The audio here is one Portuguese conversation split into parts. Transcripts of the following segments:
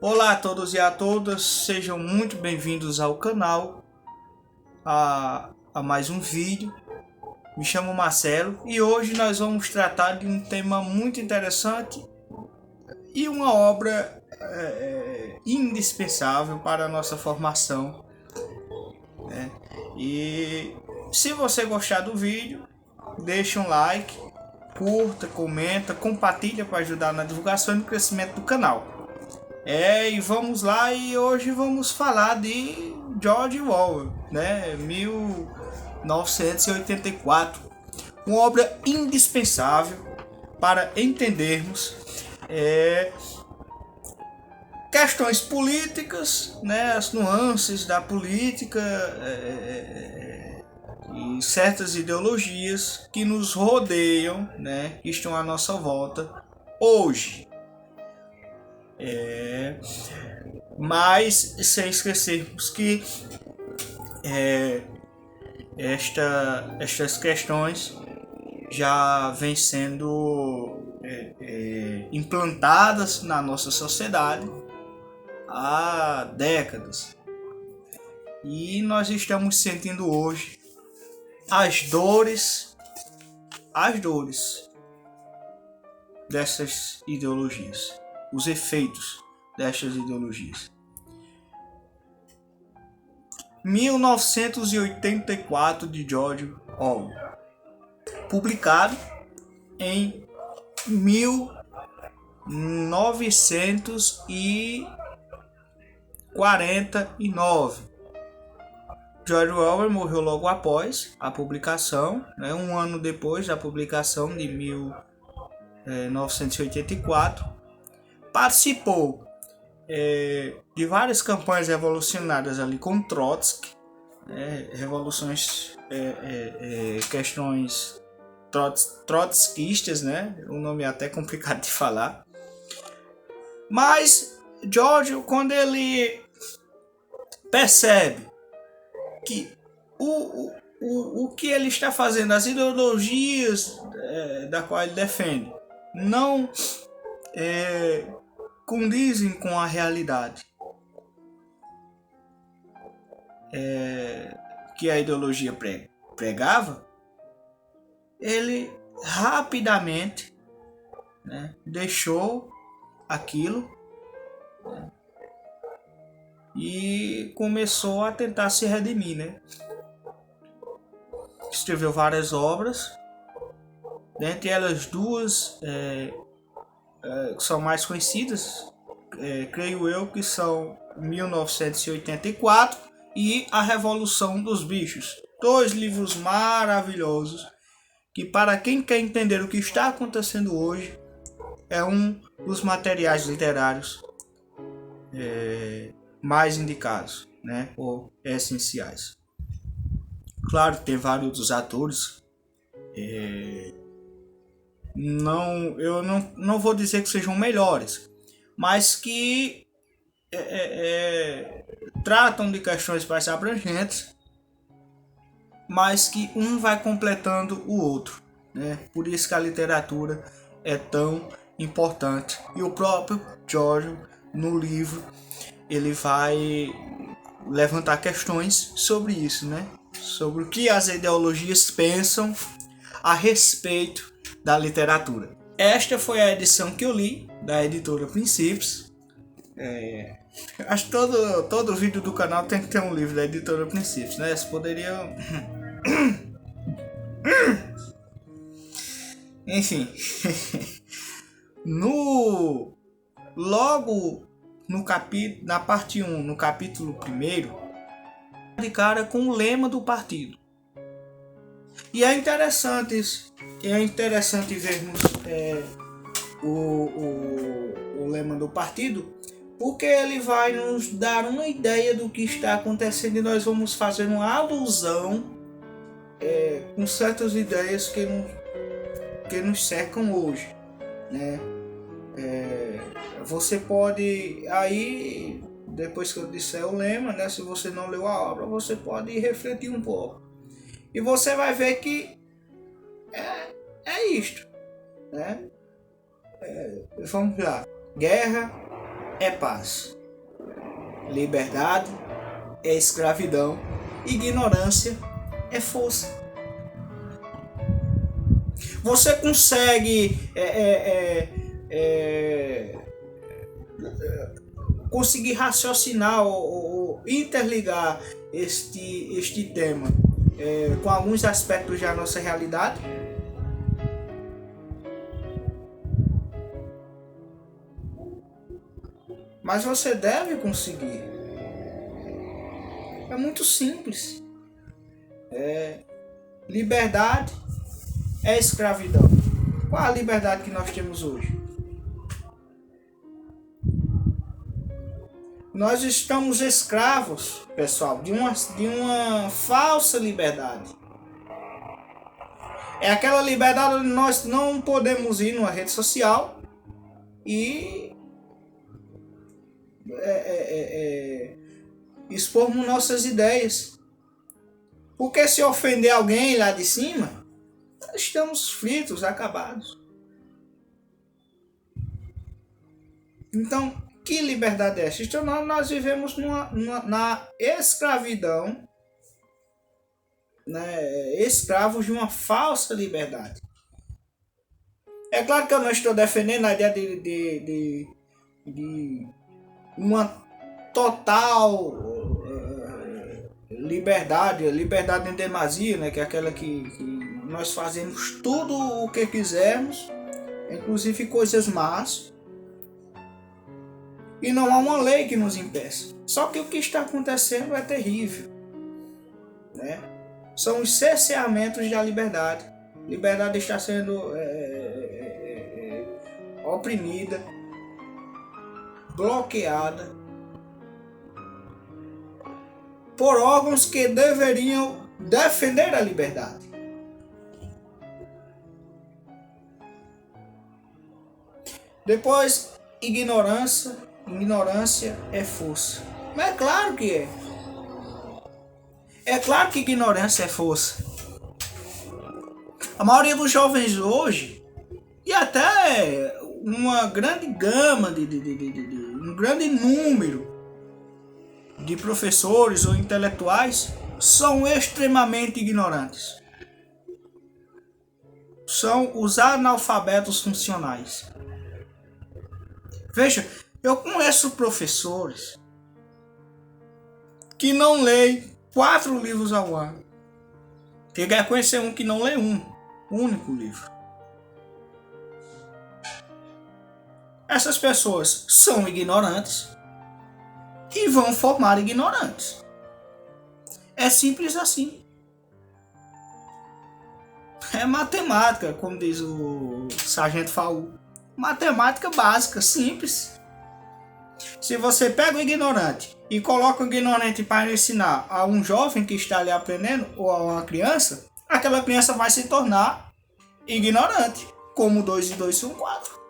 Olá a todos e a todas, sejam muito bem-vindos ao canal, a mais um vídeo. Me chamo Marcelo e hoje nós vamos tratar de um tema muito interessante e uma obra indispensável para a nossa formação, né? E se você gostar do vídeo, deixa um like, curta, comenta, compartilha para ajudar na divulgação e no crescimento do canal. E vamos lá, e hoje vamos falar de George Orwell, né? 1984, uma obra indispensável para entendermos questões políticas, né? As nuances da política e certas ideologias que nos rodeiam, né? Que estão à nossa volta hoje. Mas sem esquecermos que estas questões já vêm sendo implantadas na nossa sociedade há décadas. E nós estamos sentindo hoje as dores dessas ideologias, os efeitos destas ideologias. 1984 de George Orwell, publicado em 1949. George Orwell morreu logo após a publicação, né? Um ano depois da publicação de 1984. Participou de várias campanhas revolucionárias ali com Trotsky, questões trotskistas, né? O nome é até complicado de falar. Mas George, quando ele percebe que o que ele está fazendo, as ideologias da qual ele defende, não condizem com a realidade que a ideologia pregava, ele rapidamente, né, deixou aquilo, né, e começou a tentar se redimir, né? Escreveu várias obras, dentre elas duas que são mais conhecidas, creio eu, que são 1984 e A Revolução dos Bichos. Dois livros maravilhosos que, para quem quer entender o que está acontecendo hoje, é um dos materiais literários mais indicados, né, ou essenciais. Claro que tem vários outros atores. Eu não vou dizer que sejam melhores, mas que tratam de questões mais abrangentes, mas que um vai completando o outro, né? Por isso que a literatura é tão importante. E o próprio George, no livro, ele vai levantar questões sobre isso, né? Sobre o que as ideologias pensam a respeito da literatura. Esta foi a edição que eu li, da editora Princípios. Acho que todo vídeo do canal tem que ter um livro da editora Princípios, né? Você poderia... Enfim. Logo no capítulo, na parte 1, no capítulo 1, de cara com o lema do partido. E é interessante isso. É interessante vermos o lema do partido, porque ele vai nos dar uma ideia do que está acontecendo e nós vamos fazer uma alusão com certas ideias que nos cercam hoje, né? Você pode, aí, depois que eu disser o lema, né, se você não leu a obra, você pode refletir um pouco. E você vai ver que é isto, né? Vamos lá. Guerra, é paz. Liberdade é escravidão. Ignorância é força. Você consegue conseguir raciocinar ou interligar este tema com alguns aspectos da nossa realidade? Mas você deve conseguir. É muito simples. Liberdade é escravidão. Qual a liberdade que nós temos hoje? Nós estamos escravos, pessoal, de uma falsa liberdade. É aquela liberdade onde nós não podemos ir numa rede social e expormos nossas ideias. Porque se ofender alguém lá de cima, estamos fritos, acabados. Então, que liberdade é essa? Então, nós vivemos na escravidão, né? Escravos de uma falsa liberdade. É claro que eu não estou defendendo a ideia de uma total liberdade em demasia, né? Que é aquela que nós fazemos tudo o que quisermos, inclusive coisas más, e não há uma lei que nos impeça. Só que o que está acontecendo é terrível, né? São os cerceamentos da liberdade. A liberdade está sendo oprimida, bloqueada por órgãos que deveriam defender a liberdade. Depois, ignorância é força. Mas é claro que é. É claro que ignorância é força. A maioria dos jovens hoje, e até uma grande gama, um grande número de professores ou intelectuais, são extremamente ignorantes. São os analfabetos funcionais. Veja, eu conheço professores que não leem 4 livros ao ano. Cheguei a conhecer um que não lê um único livro. Essas pessoas são ignorantes e vão formar ignorantes. É simples assim. É matemática, como diz o Sargento Faul. Matemática básica, simples. Se você pega o ignorante e coloca o ignorante para ensinar a um jovem que está ali aprendendo, ou a uma criança, aquela criança vai se tornar ignorante. Como 2 e 2 são 4.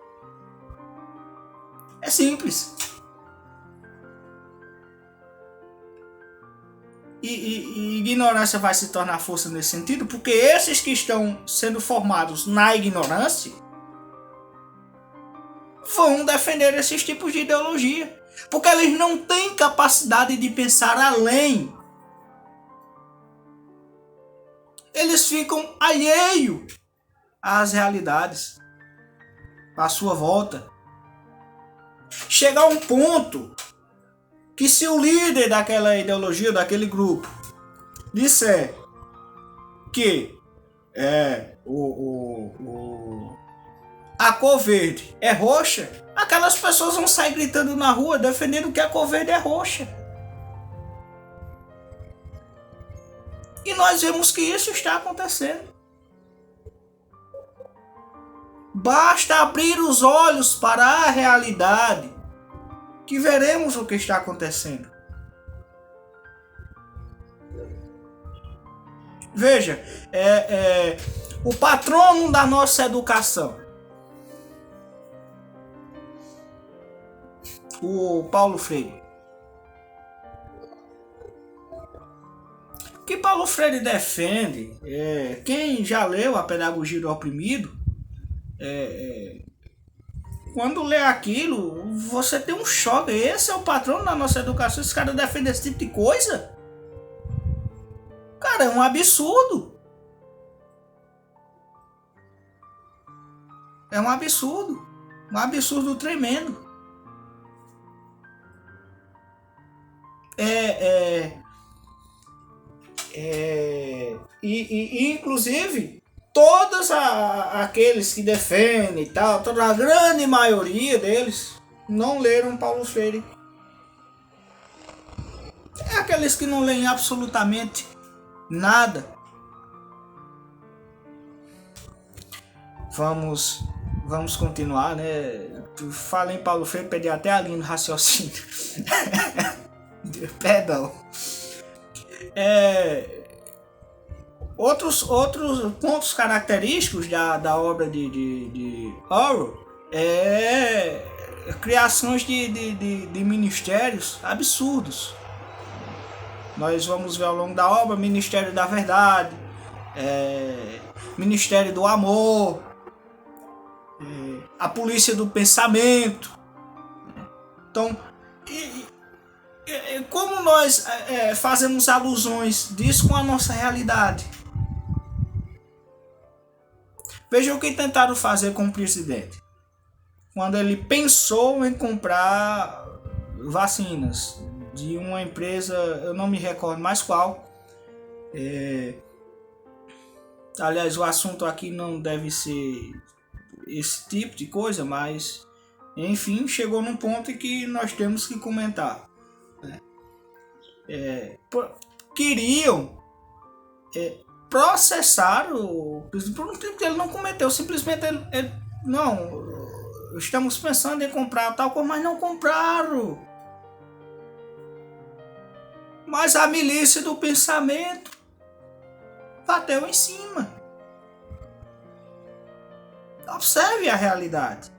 É simples. E ignorância vai se tornar força nesse sentido, porque esses que estão sendo formados na ignorância vão defender esses tipos de ideologia, porque eles não têm capacidade de pensar além. Eles ficam alheios às realidades à sua volta. Chegar a um ponto que, se o líder daquela ideologia, daquele grupo, disser que a cor verde é roxa, aquelas pessoas vão sair gritando na rua defendendo que a cor verde é roxa. E nós vemos que isso está acontecendo. Basta abrir os olhos para a realidade que veremos o que está acontecendo. Veja, o patrono da nossa educação, o Paulo Freire. O que Paulo Freire defende, quem já leu A Pedagogia do Oprimido, quando lê aquilo, você tem um choque. Esse é o patrão da nossa educação. Esse cara defende esse tipo de coisa. Cara, é um absurdo. É um absurdo. Um absurdo tremendo. Inclusive, todos aqueles que defendem e tal, toda a grande maioria deles não leram Paulo Freire. É aqueles que não leem absolutamente nada. Vamos continuar, né? Tu fala em Paulo Freire, perdi até a linha do raciocínio. Perdão. Outros pontos característicos da obra de Orwell é criações de ministérios absurdos. Nós vamos ver ao longo da obra Ministério da Verdade, Ministério do Amor, a Polícia do Pensamento. Então, como nós fazemos alusões disso com a nossa realidade? Veja o que tentaram fazer com o presidente. Quando ele pensou em comprar vacinas de uma empresa, eu não me recordo mais qual. Aliás, o assunto aqui não deve ser esse tipo de coisa, mas enfim, chegou num ponto em que nós temos que comentar. Queriam processar o presidente por um crime que ele não cometeu. Simplesmente ele não, estamos pensando em comprar tal coisa, mas não compraram. Mas a milícia do pensamento bateu em cima. Observe a realidade.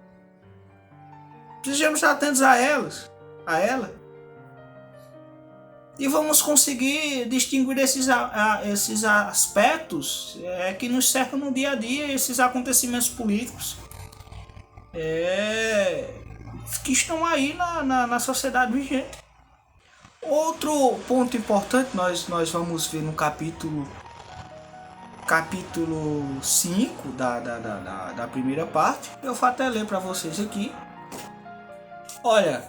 Precisamos estar atentos a ela. E vamos conseguir distinguir esses aspectos que nos cercam no dia a dia, esses acontecimentos políticos que estão aí na sociedade vigente. Outro ponto importante nós vamos ver no capítulo 5 da primeira parte. Eu vou até ler para vocês aqui. Olha,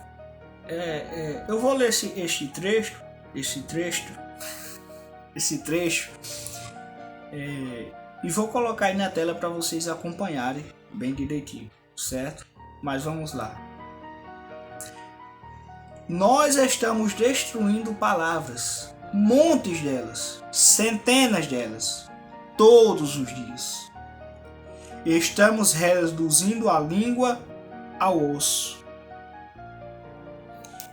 eu vou ler esse trecho e vou colocar aí na tela para vocês acompanharem bem direitinho, certo? Mas vamos lá. Nós estamos destruindo palavras, montes delas, centenas delas, todos os dias. Estamos reduzindo a língua ao osso.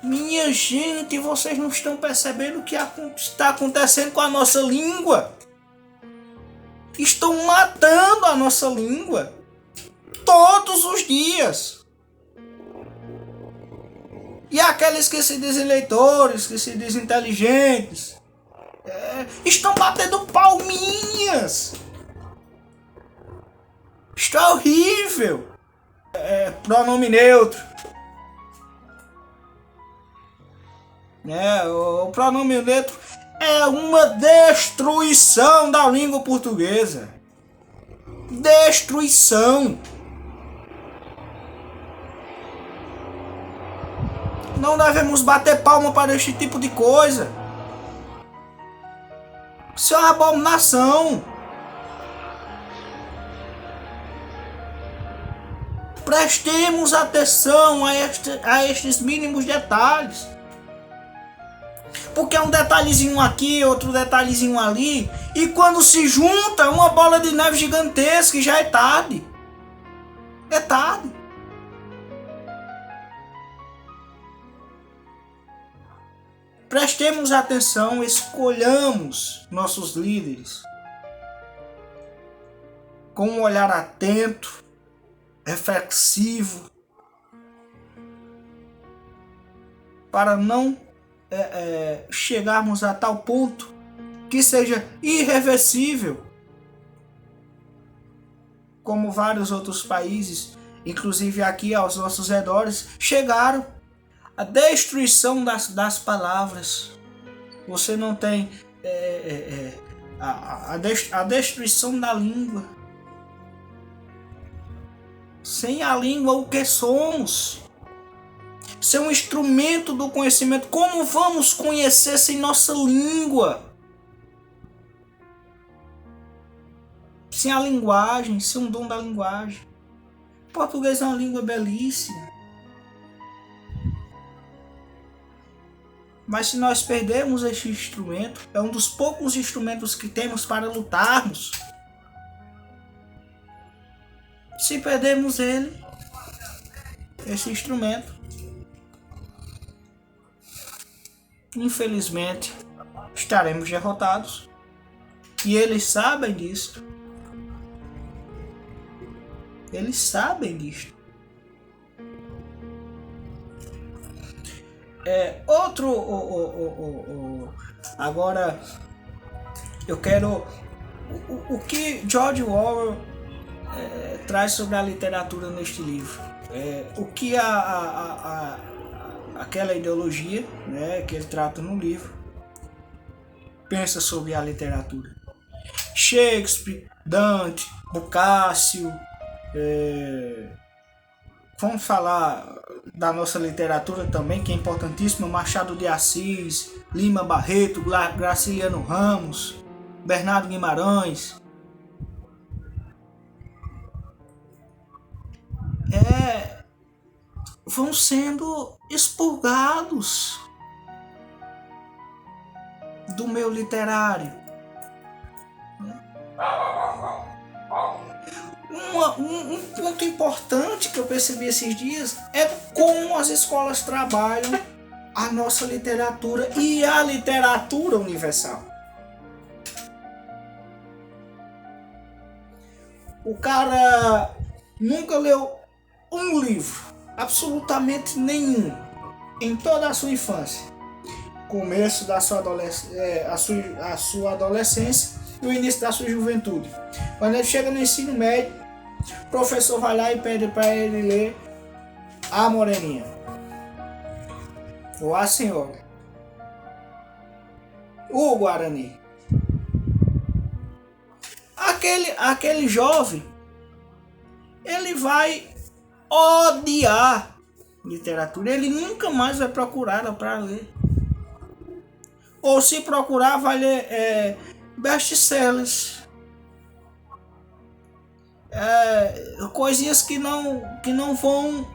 Minha gente, vocês não estão percebendo o que está acontecendo com a nossa língua? Estão matando a nossa língua todos os dias. E aqueles que se dizem leitores, que se dizem inteligentes, estão batendo palminhas. Isto é horrível. Pronome neutro. O pronome neutro é uma destruição da língua portuguesa. Destruição. Não devemos bater palma para este tipo de coisa. Isso é uma abominação. Prestemos atenção a estes mínimos detalhes. Porque é um detalhezinho aqui, outro detalhezinho ali, e quando se junta uma bola de neve gigantesca e já é tarde. É tarde. Prestemos atenção, escolhamos nossos líderes com um olhar atento, reflexivo, para não chegarmos a tal ponto que seja irreversível, como vários outros países inclusive aqui aos nossos redores, chegaram a destruição das palavras. Você não tem a destruição da língua. Sem a língua, o que somos? Ser um instrumento do conhecimento. Como vamos conhecer sem nossa língua? Sem a linguagem, sem um dom da linguagem. O português é uma língua belíssima. Mas se nós perdermos este instrumento, é um dos poucos instrumentos que temos para lutarmos. Se perdermos ele, esse instrumento, infelizmente, estaremos derrotados. E eles sabem disso. Eles sabem disso. Agora, eu quero... O que George Orwell traz sobre a literatura neste livro? O que aquela ideologia, né, que ele trata no livro pensa sobre a literatura. Shakespeare, Dante, Boccaccio, vamos falar da nossa literatura também, que é importantíssima, Machado de Assis, Lima Barreto, Graciliano Ramos, Bernardo Guimarães. Vão sendo expurgados do meio literário. Um ponto importante que eu percebi esses dias é como as escolas trabalham a nossa literatura e a literatura universal. O cara nunca leu um livro, absolutamente nenhum, em toda a sua infância, começo da sua adolescência e o início da sua juventude. Quando ele chega no ensino médio, o professor vai lá e pede para ele ler A Moreninha ou A Senhora, o Guarani. Aquele jovem, ele vai odiar literatura, ele nunca mais vai procurar ela para ler. Ou se procurar, vai ler best-sellers, coisinhas que não vão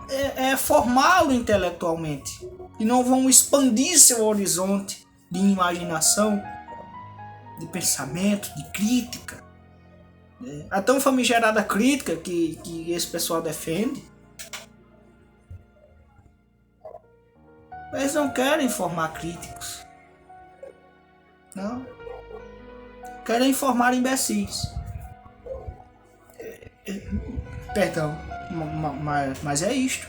formá-lo intelectualmente, que não vão expandir seu horizonte de imaginação, de pensamento, de crítica. A tão famigerada crítica que esse pessoal defende. Eles não querem formar críticos. Não. Querem formar imbecis. Perdão, mas é isto.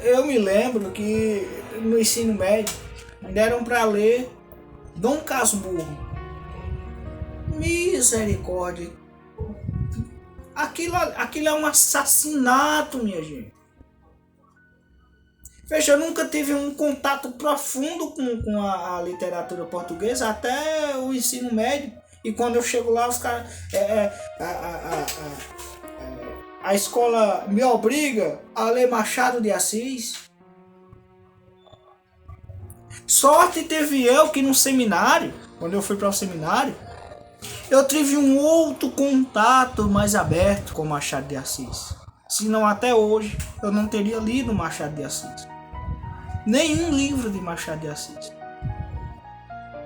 Eu me lembro que no ensino médio deram para ler Dom Casmurro. Misericórdia. Aquilo é um assassinato, minha gente. Veja, eu nunca tive um contato profundo com a literatura portuguesa até o ensino médio. E quando eu chego lá, os caras... a escola me obriga a ler Machado de Assis. Sorte teve eu que no seminário, quando eu fui para o seminário, eu tive um outro contato mais aberto com Machado de Assis. Senão até hoje eu não teria lido Machado de Assis. Nenhum livro de Machado de Assis.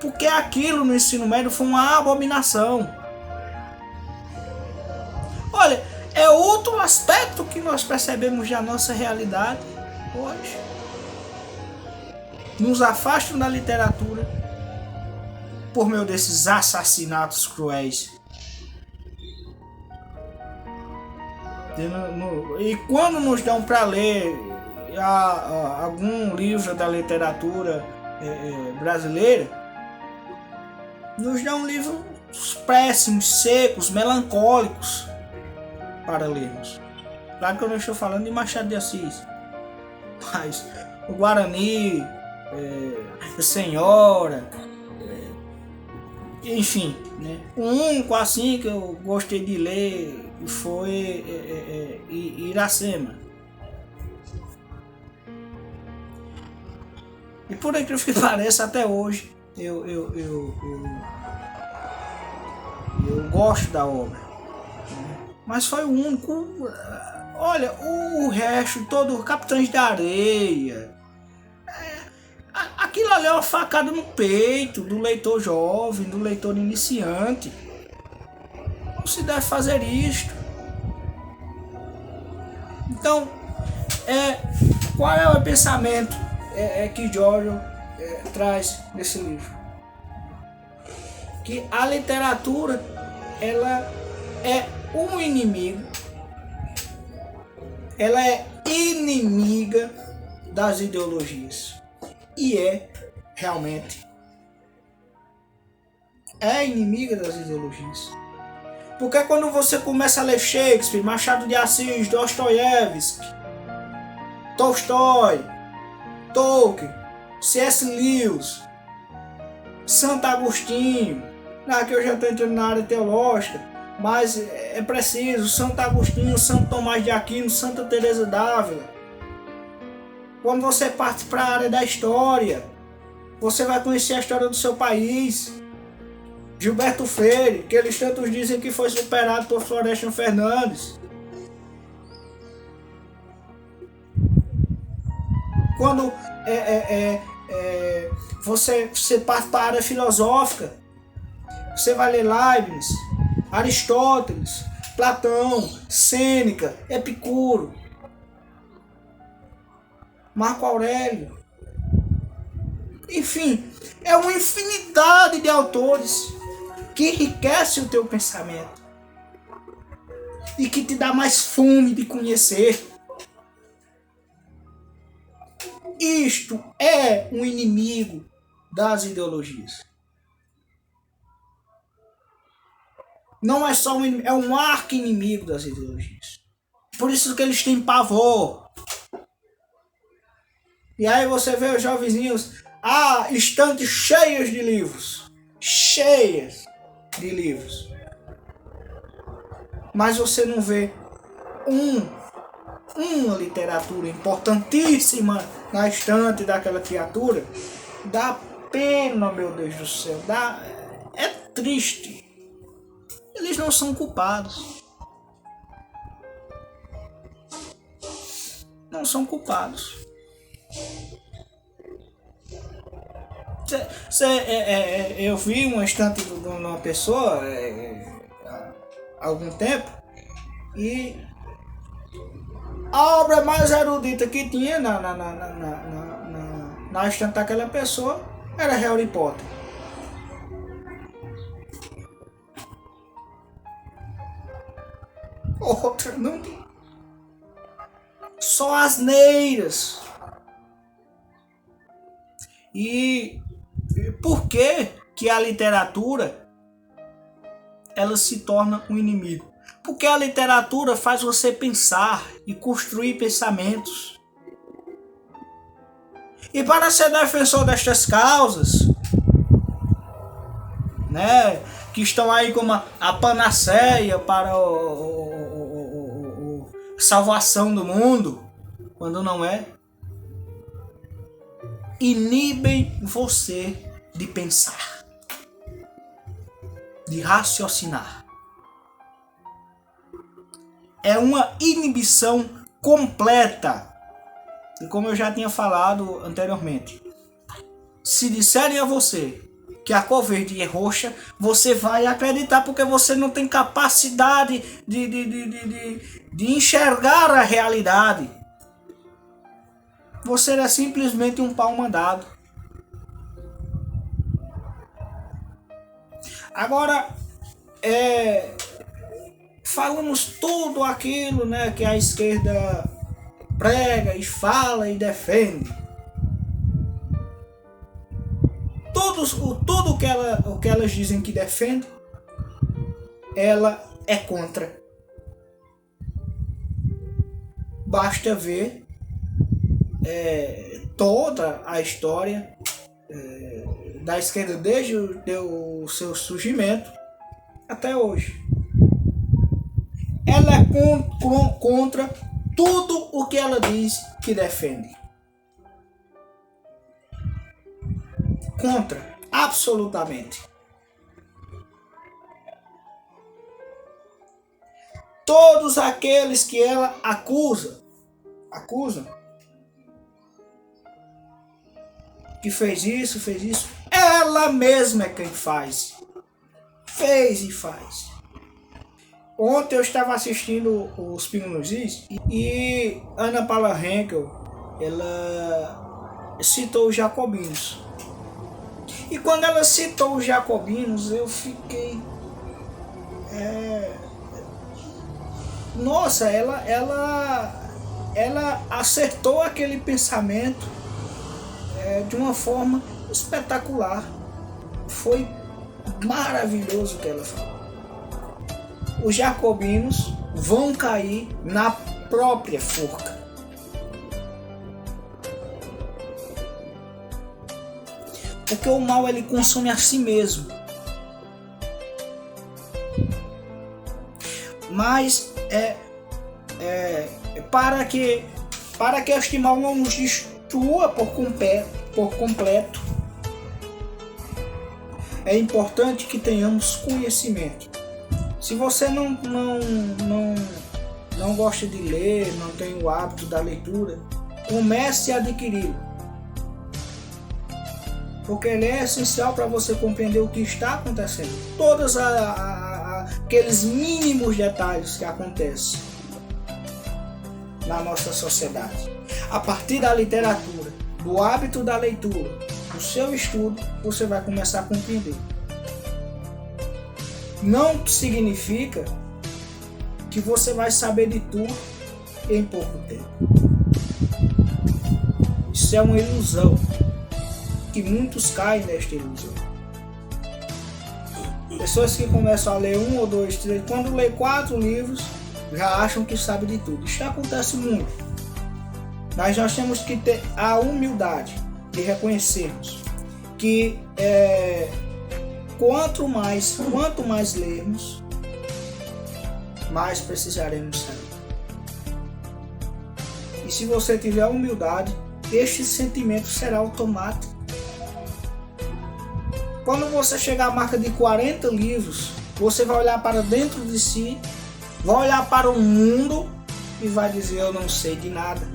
Porque aquilo no ensino médio foi uma abominação. Olha, é outro aspecto que nós percebemos da nossa realidade hoje. Nos afastam da literatura por meio desses assassinatos cruéis. E quando nos dão para ler algum livro da literatura brasileira, nos dão um livro péssimos, secos, melancólicos para lermos. Claro que eu não estou falando de Machado de Assis, mas o Guarani, a Senhora, enfim, né? O único assim que eu gostei de ler foi Iracema. E por incrível que pareça, até hoje eu gosto da obra. Mas foi o único. Olha, o resto, todo Capitães da Areia. Aquilo ali é uma facada no peito do leitor jovem, do leitor iniciante. Não se deve fazer isto. Então, qual é o pensamento que Jojo traz nesse livro? Que a literatura, ela é um inimigo, ela é inimiga das ideologias. E realmente inimiga das ideologias. Porque quando você começa a ler Shakespeare, Machado de Assis, Dostoiévski, Tolstói, Tolkien, C.S. Lewis, Santo Agostinho, aqui eu já estou entrando na área teológica, mas é preciso, Santo Agostinho, Santo Tomás de Aquino, Santa Teresa d'Ávila. Quando você parte para a área da história, você vai conhecer a história do seu país. Gilberto Freire, que eles tantos dizem que foi superado por Florestan Fernandes. Quando você parte para a área filosófica, você vai ler Leibniz, Aristóteles, Platão, Sêneca, Epicuro, Marco Aurélio. Enfim, é uma infinidade de autores que enriquece o teu pensamento e que te dá mais fome de conhecer. Isto é um inimigo das ideologias. Não é só um inimigo, é um arqui-inimigo das ideologias. Por isso que eles têm pavor. E aí você vê os jovenzinhos, estantes cheias de livros. Cheias de livros. Mas você não vê uma literatura importantíssima na estante daquela criatura. Dá pena, meu Deus do céu. É triste. Eles não são culpados. Não são culpados. Eu vi uma estante de uma pessoa há algum tempo e a obra mais erudita que tinha na estante daquela pessoa era Harry Potter. Outra não tem. Só asneiras. E por que a literatura ela se torna um inimigo? Porque a literatura faz você pensar e construir pensamentos. E para ser defensor destas causas, né, que estão aí como a panaceia para a salvação do mundo, quando não é, inibem você de pensar, de raciocinar. É uma inibição completa. E como eu já tinha falado anteriormente, se disserem a você que a cor verde é roxa, você vai acreditar porque você não tem capacidade de enxergar a realidade. Você é simplesmente um pau mandado. Agora, falamos tudo aquilo, né, que a esquerda prega e fala e defende. Tudo o que elas dizem que defendem, ela é contra. Basta ver toda a história da esquerda desde o seu surgimento até hoje. Ela é contra tudo o que ela diz que defende. Contra, absolutamente. Todos aqueles que ela acusam que fez isso, ela mesma é quem faz. Fez e faz. Ontem eu estava assistindo os Pingos e Ana Paula Henkel, ela citou os jacobinos. E quando ela citou os jacobinos, eu fiquei... Nossa, ela acertou aquele pensamento de uma forma espetacular. Foi maravilhoso o que ela falou. Os jacobinos vão cair na própria forca. Porque o mal ele consome a si mesmo. Mas para que este mal não nos destrua por completo, é importante que tenhamos conhecimento. Se você não gosta de ler, não tem o hábito da leitura, comece a adquiri-lo. Porque ele é essencial para você compreender o que está acontecendo. Todos aqueles mínimos detalhes que acontecem na nossa sociedade. A partir da literatura, do hábito da leitura, do seu estudo, você vai começar a compreender. Não significa que você vai saber de tudo em pouco tempo. Isso é uma ilusão, que muitos caem nesta ilusão. Pessoas que começam a ler 1 ou 2, 3, quando lê 4 livros, já acham que sabe de tudo. Isso acontece muito. Mas nós temos que ter a humildade de reconhecermos que quanto mais lermos, mais precisaremos saber. E se você tiver humildade, este sentimento será automático. Quando você chegar à marca de 40 livros, você vai olhar para dentro de si, vai olhar para o mundo e vai dizer: eu não sei de nada.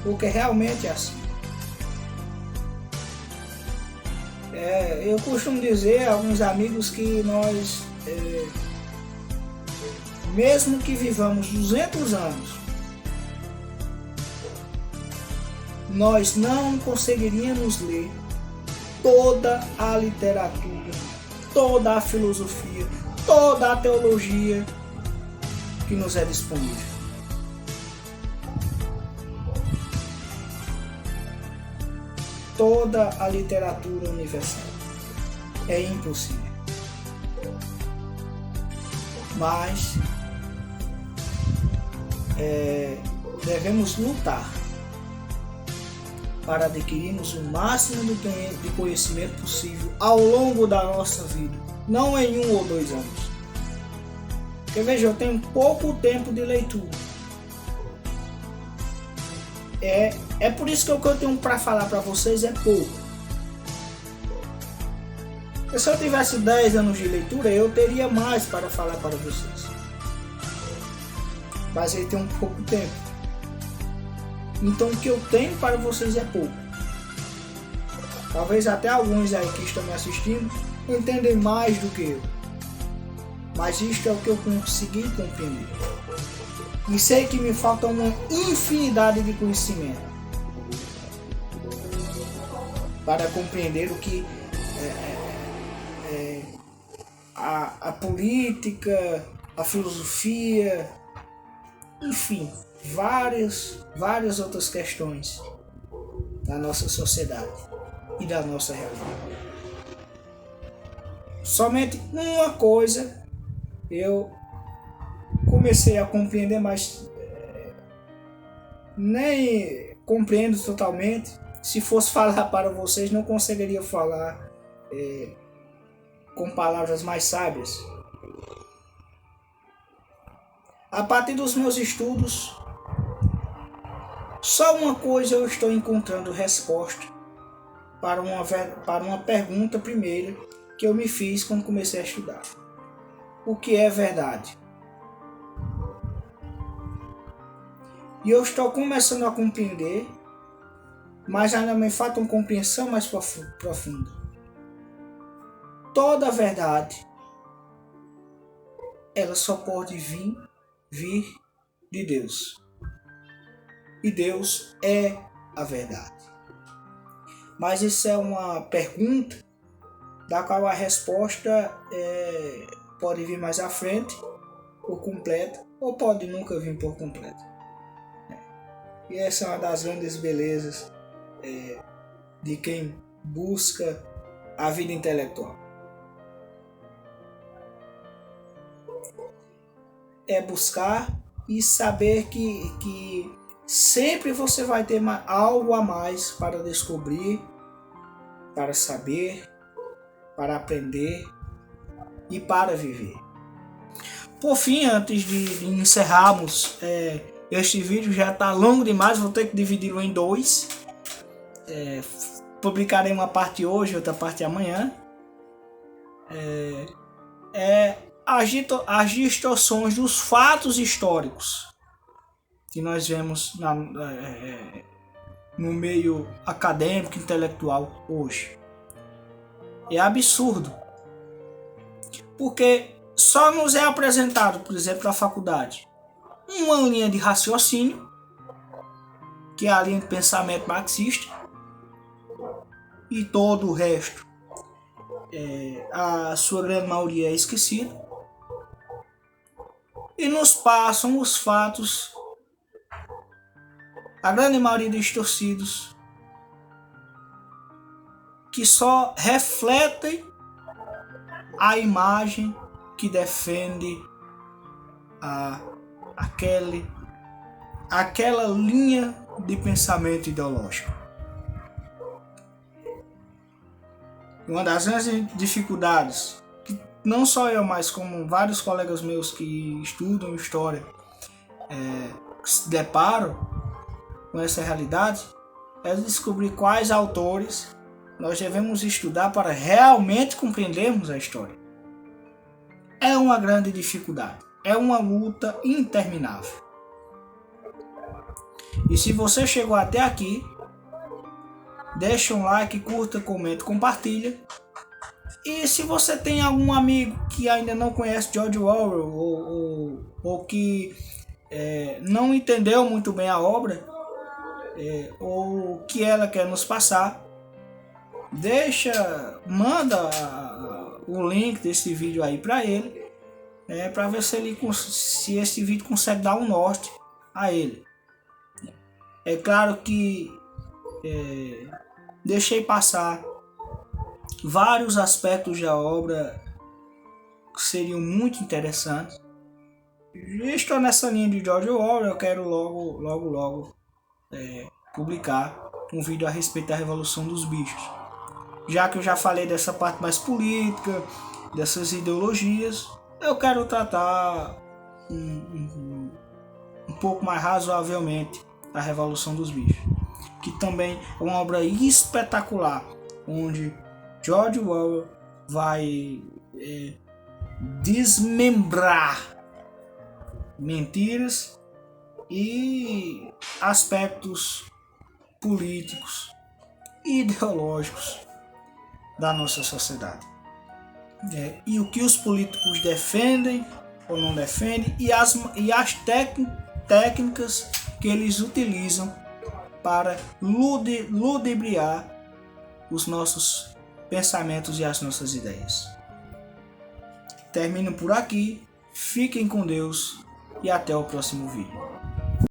Porque realmente é assim. Eu costumo dizer a alguns amigos que nós, mesmo que vivamos 200 anos, nós não conseguiríamos ler toda a literatura, toda a filosofia, toda a teologia que nos é disponível. Toda a literatura universal. É impossível. Mas devemos lutar para adquirirmos o máximo de conhecimento possível ao longo da nossa vida, não em 1 ou 2 anos. Porque veja, eu tenho pouco tempo de leitura. É por isso que o que eu tenho para falar para vocês é pouco. Porque se eu tivesse 10 anos de leitura, eu teria mais para falar para vocês. Mas eu tenho pouco tempo. Então o que eu tenho para vocês é pouco. Talvez até alguns aí que estão me assistindo entendem mais do que eu. Mas isto é o que eu consegui compreender. E sei que me falta uma infinidade de conhecimento para compreender o que a política, a filosofia, enfim, várias outras questões da nossa sociedade e da nossa realidade. Somente uma coisa eu comecei a compreender, mas nem compreendo totalmente. Se fosse falar para vocês, não conseguiria falar com palavras mais sábias. A partir dos meus estudos, só uma coisa eu estou encontrando resposta para uma pergunta primeira que eu me fiz quando comecei a estudar. O que é verdade? E eu estou começando a compreender, mas ainda me falta uma compreensão mais profunda. Toda a verdade, ela só pode vir de Deus. E Deus é a verdade. Mas isso é uma pergunta da qual a resposta pode vir mais à frente, ou completa, ou pode nunca vir por completo. E essa é uma das grandes belezas de quem busca a vida intelectual. É buscar e saber que sempre você vai ter algo a mais para descobrir, para saber, para aprender e para viver. Por fim, antes de encerrarmos, este vídeo já está longo demais, vou ter que dividi-lo em dois. Publicarei uma parte hoje, outra parte amanhã. As distorções dos fatos históricos que nós vemos no meio acadêmico, intelectual hoje. É absurdo, porque só nos é apresentado, por exemplo, na faculdade, uma linha de raciocínio, que é a linha de pensamento marxista, e todo o resto, a sua grande maioria é esquecido, e nos passam os fatos, a grande maioria distorcidos, que só refletem a imagem que defende aquela linha de pensamento ideológico. Uma das grandes dificuldades, que não só eu, mas como vários colegas meus que estudam história se deparam com essa realidade, é descobrir quais autores nós devemos estudar para realmente compreendermos a história. É uma grande dificuldade, é uma luta interminável. E se você chegou até aqui, deixa um like, curta, comenta, compartilha. E se você tem algum amigo que ainda não conhece George Orwell ou que não entendeu muito bem a obra, ou o que ela quer nos passar, manda o link desse vídeo aí para ele, para ver se esse vídeo consegue dar um norte a ele. É claro que deixei passar vários aspectos da obra que seriam muito interessantes. Estou nessa linha de George Orwell, eu quero logo publicar um vídeo a respeito da Revolução dos Bichos. Já que eu já falei dessa parte mais política, dessas ideologias, eu quero tratar um pouco mais razoavelmente a Revolução dos Bichos, que também é uma obra espetacular, onde George Orwell vai desmembrar mentiras e aspectos políticos e ideológicos da nossa sociedade. E o que os políticos defendem ou não defendem, e as técnicas que eles utilizam para ludibriar os nossos pensamentos e as nossas ideias. Termino por aqui, fiquem com Deus e até o próximo vídeo.